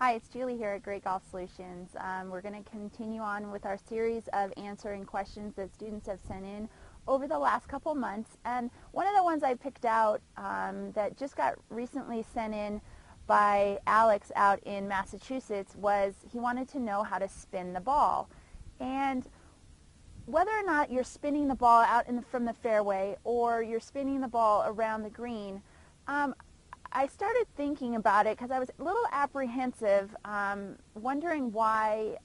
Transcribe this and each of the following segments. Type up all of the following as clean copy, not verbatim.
Hi, it's Julie here at Great Golf Solutions. We're going to continue on with our series of answering questions that students have sent in over the last couple months. And one of the ones I picked out that just got recently sent in by Alex out in Massachusetts was he wanted to know how to spin the ball. And whether or not you're spinning the ball out from the fairway or you're spinning the ball around the green, I started thinking about it because I was a little apprehensive, wondering why,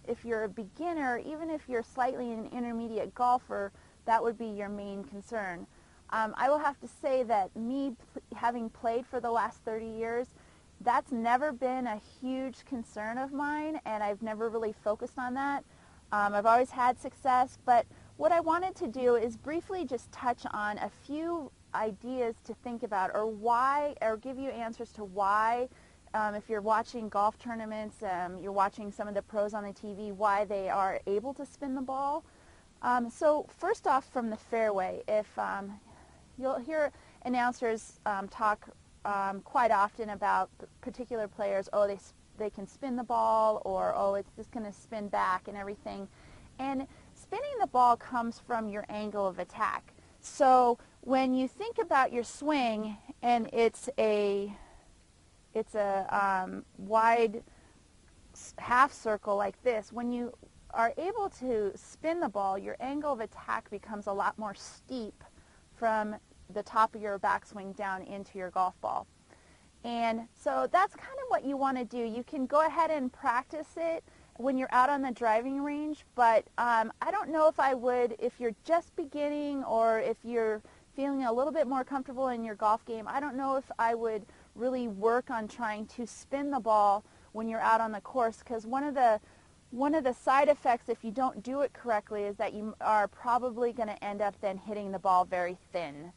if you're a beginner, even if you're slightly an intermediate golfer, that would be your main concern. I will have to say that me having played for the last 30 years, that's never been a huge concern of mine, and I've never really focused on that. I've always had success, but what I wanted to do is briefly just touch on a few ideas to think about, or give you answers to why, if you're watching golf tournaments, you're watching some of the pros on the TV, why they are able to spin the ball. So first off, from the fairway, if you'll hear announcers talk quite often about particular players, oh, they can spin the ball, or oh, it's just going to spin back and everything. And spinning the ball comes from your angle of attack. So when you think about your swing and it's a wide half circle like this, when you are able to spin the ball, your angle of attack becomes a lot more steep from the top of your backswing down into your golf ball. And so that's kind of what you want to do. You can go ahead and practice it when you're out on the driving range, but I don't know if I would, if you're just beginning or if you're feeling a little bit more comfortable in your golf game, I don't know if I would really work on trying to spin the ball when you're out on the course, because one of the side effects if you don't do it correctly is that you are probably going to end up then hitting the ball very thin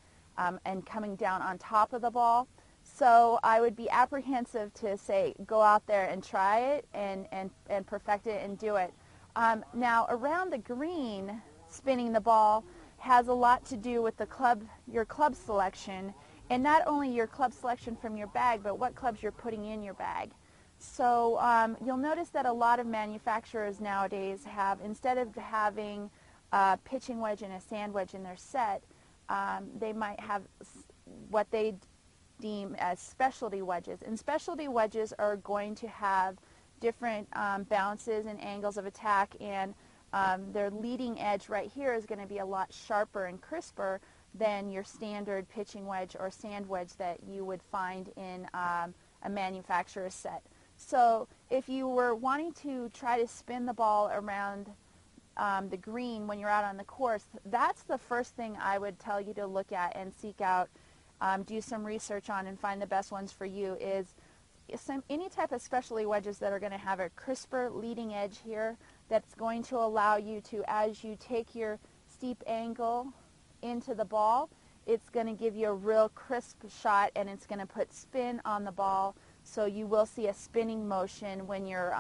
and coming down on top of the ball. So I would be apprehensive to say go out there and try it and perfect it and do it. Now around the green, spinning the ball has a lot to do with your club selection, and not only your club selection from your bag, but what clubs you're putting in your bag. So you'll notice that a lot of manufacturers nowadays have, instead of having a pitching wedge and a sand wedge in their set, they might have what they deem as specialty wedges. And specialty wedges are going to have different bounces and angles of attack, and their leading edge right here is going to be a lot sharper and crisper than your standard pitching wedge or sand wedge that you would find in a manufacturer's set. So if you were wanting to try to spin the ball around the green when you're out on the course, that's the first thing I would tell you to look at and seek out, do some research on and find the best ones for you, is any type of specialty wedges that are going to have a crisper leading edge here that's going to allow you to, as you take your steep angle into the ball, it's going to give you a real crisp shot, and it's going to put spin on the ball, so you will see a spinning motion when you're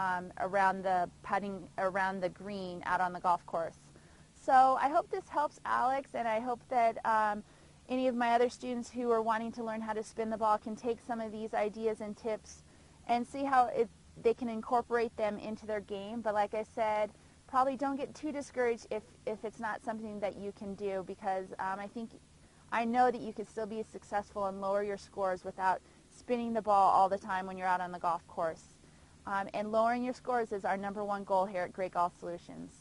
putting around the green out on the golf course. So I hope this helps, Alex, and I hope that any of my other students who are wanting to learn how to spin the ball can take some of these ideas and tips and see how they can incorporate them into their game. But like I said, probably don't get too discouraged if it's not something that you can do, because I know that you can still be successful and lower your scores without spinning the ball all the time when you're out on the golf course. And lowering your scores is our #1 goal here at Great Golf Solutions.